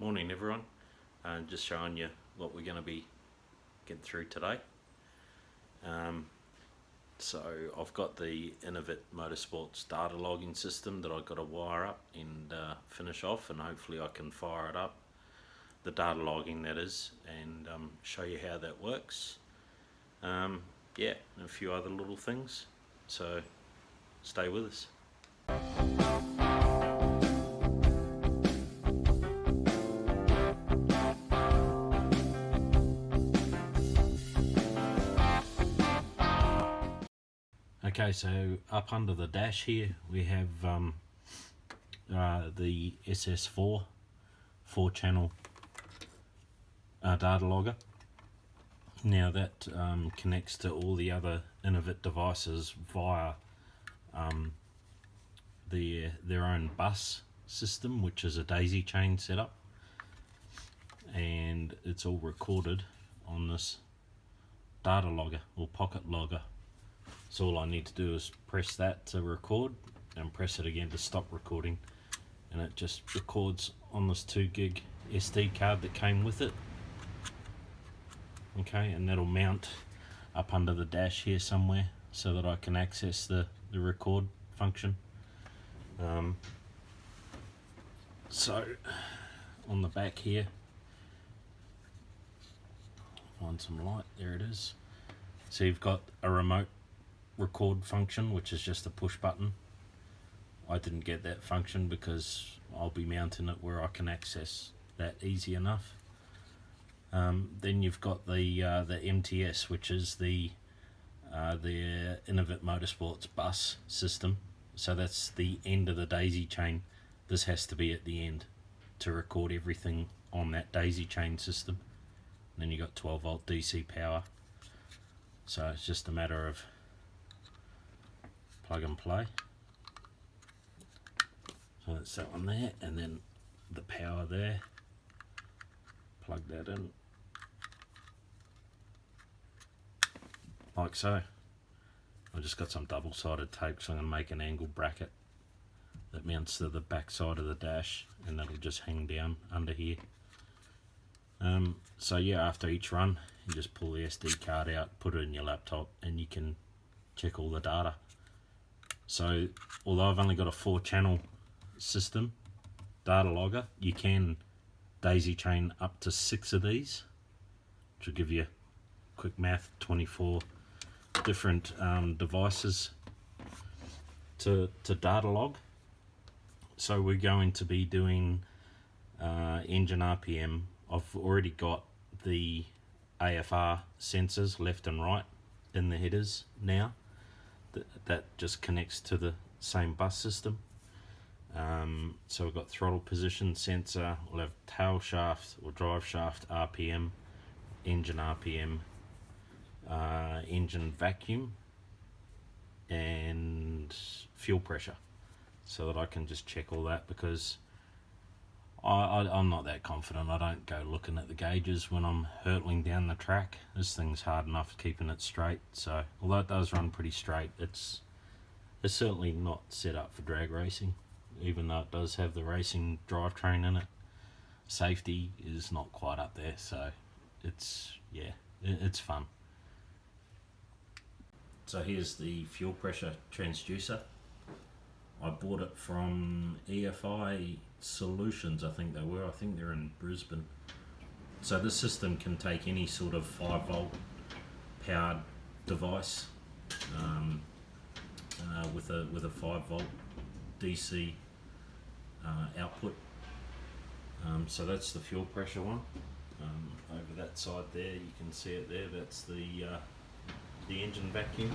Morning everyone, just showing you what we're going to be getting through today. So I've got the Innovit Motorsports data logging system that I've got to wire up and finish off, and hopefully I can fire it up, the data logging that is, and show you how that works. Yeah, and a few other little things, so stay with us. Okay, so up under the dash here we have the SS4 4-channel data logger. Now that connects to all the other Innovit devices via their own bus system, which is a daisy chain setup, and it's all recorded on this data logger or pocket logger. So all I need to do is press that to record and press it again to stop recording, and it just records on this 2 gig SD card that came with it. Okay, and that'll mount up under the dash here somewhere so that I can access the record function. So on the back here, find some light, there it is. So you've got a remote record function, which is just a push button. I didn't get that function because I'll be mounting it where I can access that easy enough. Then you've got the MTS, which is the Innovit Motorsports bus system. So that's the end of the daisy chain. This has to be at the end to record everything on that daisy chain system. And then you got 12 volt DC power. So it's just a matter of plug and play. So that's that one there, and then the power there. Plug that in like so. I just got some double-sided tape, so I'm going to make an angle bracket that mounts to the back side of the dash, and that'll just hang down under here. So yeah, after each run you just pull the SD card out, put it in your laptop, and you can check all the data. So although I've only got a 4-channel system data logger, you can daisy chain up to 6 of these, which will give you quick math, 24 different devices to data log. So we're going to be doing engine RPM. I've already got the AFR sensors left and right in the headers now. That just connects to the same bus system. So we've got throttle position sensor, we'll have tail shaft or drive shaft RPM, engine RPM, engine vacuum, and fuel pressure, so that I can just check all that, because I'm not that confident. I don't go looking at the gauges when I'm hurtling down the track. This thing's hard enough keeping it straight. So although it does run pretty straight, it's certainly not set up for drag racing, even though it does have the racing drivetrain in it. Safety is not quite up there, so it's fun. So here's the fuel pressure transducer. I bought it from EFI Solutions, I think they were. I think they're in Brisbane. So this system can take any sort of 5 volt powered device with a 5 volt DC output. So that's the fuel pressure one. Over that side there, you can see it there. That's the engine vacuum.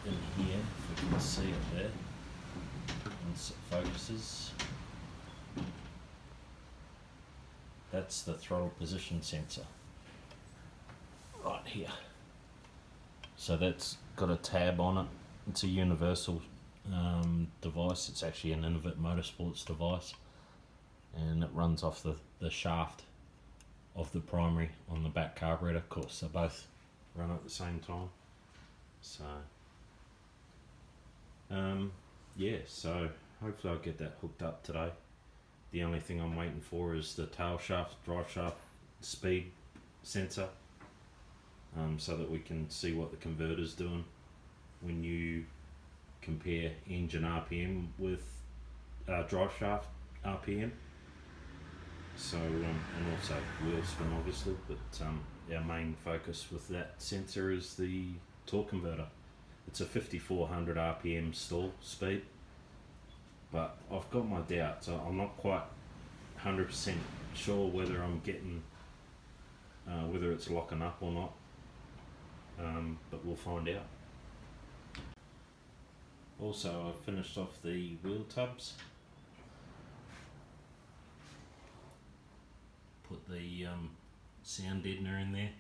In here, if you can see it there, once it focuses, that's the throttle position sensor right here. So that's got a tab on it. It's a universal device. It's actually an Innovit Motorsports device, and it runs off the shaft of the primary on the back carburetor. Of course, they both run at the same time. So yeah, so hopefully I'll get that hooked up today. The only thing I'm waiting for is the tail shaft, drive shaft speed sensor, so that we can see what the converter's doing when you compare engine RPM with drive shaft RPM. So and also wheel spin obviously, but our main focus with that sensor is the torque converter. It's a 5400 RPM stall speed, but I've got my doubts. I'm not quite 100% sure whether I'm getting whether it's locking up or not, but we'll find out. Also, I've finished off the wheel tubs. Put the sound deadener in there.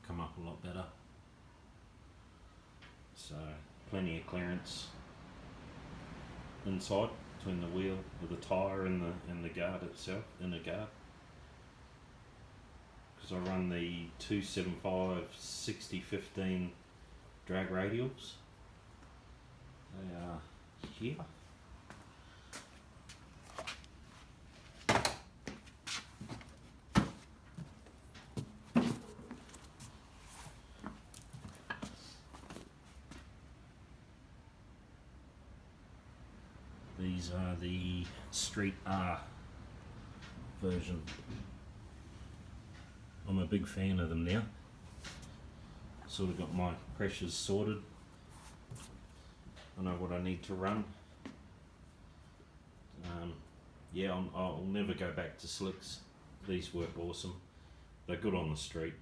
Come up a lot better. So plenty of clearance inside between the wheel with the tyre and the guard itself, inner guard. Because I run the 275 60-15 drag radials. They are here. These are the Street R version. I'm a big fan of them now. Sort of got my pressures sorted. I know what I need to run. Yeah, I'll never go back to slicks. These work awesome. They're good on the street,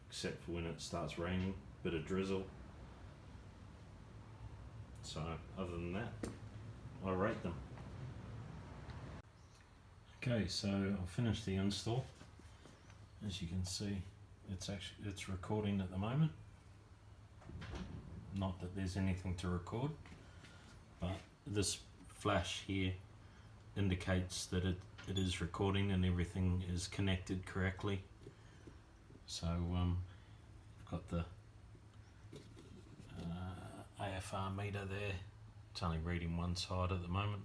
except for when it starts raining, bit of drizzle. So other than that, I rate them. Okay, so I've finished the install. As you can see, it's recording at the moment. Not that there's anything to record, but this flash here indicates that it is recording and everything is connected correctly. So I've got the AFR meter there. It's only reading one side at the moment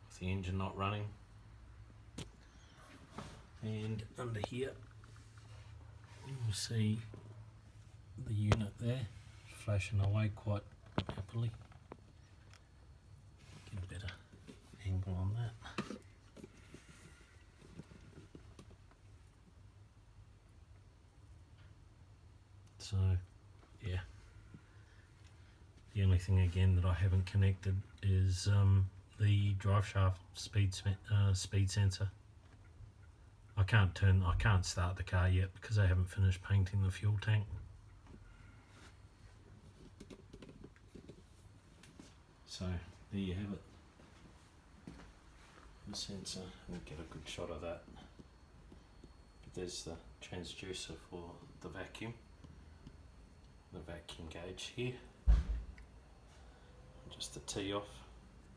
with the engine not running. And under here you'll see the unit there flashing away quite happily. Get a better angle on that. So yeah, the only thing again that I haven't connected is the drive shaft speed sensor. I can't start the car yet because I haven't finished painting the fuel tank. So there you have it. The sensor, we'll get a good shot of that. But there's the transducer for the vacuum gauge here. Just the tee off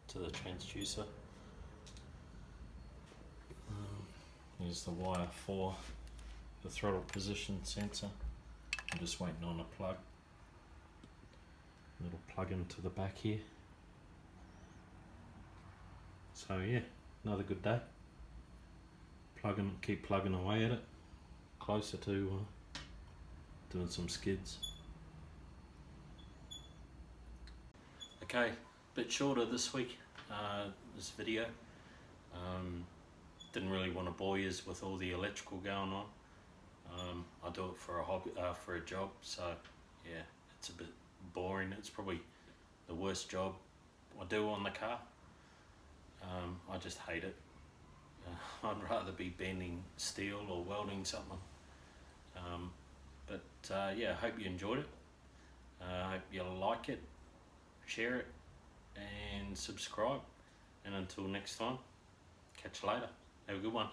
to the transducer. Here's the wire for the throttle position sensor. I'm just waiting on a plug. Little plug into the back here. So yeah, another good day. Keep plugging away at it. Closer to doing some skids. Okay, bit shorter this week, this video. Didn't really want to bore you with all the electrical going on. I do it for a hobby, for a job, so yeah, it's a bit boring. It's probably the worst job I do on the car. I just hate it. I'd rather be bending steel or welding something. But yeah, I hope you enjoyed it. I hope you like it, share it, and subscribe. And until next time, catch you later. Have a good one.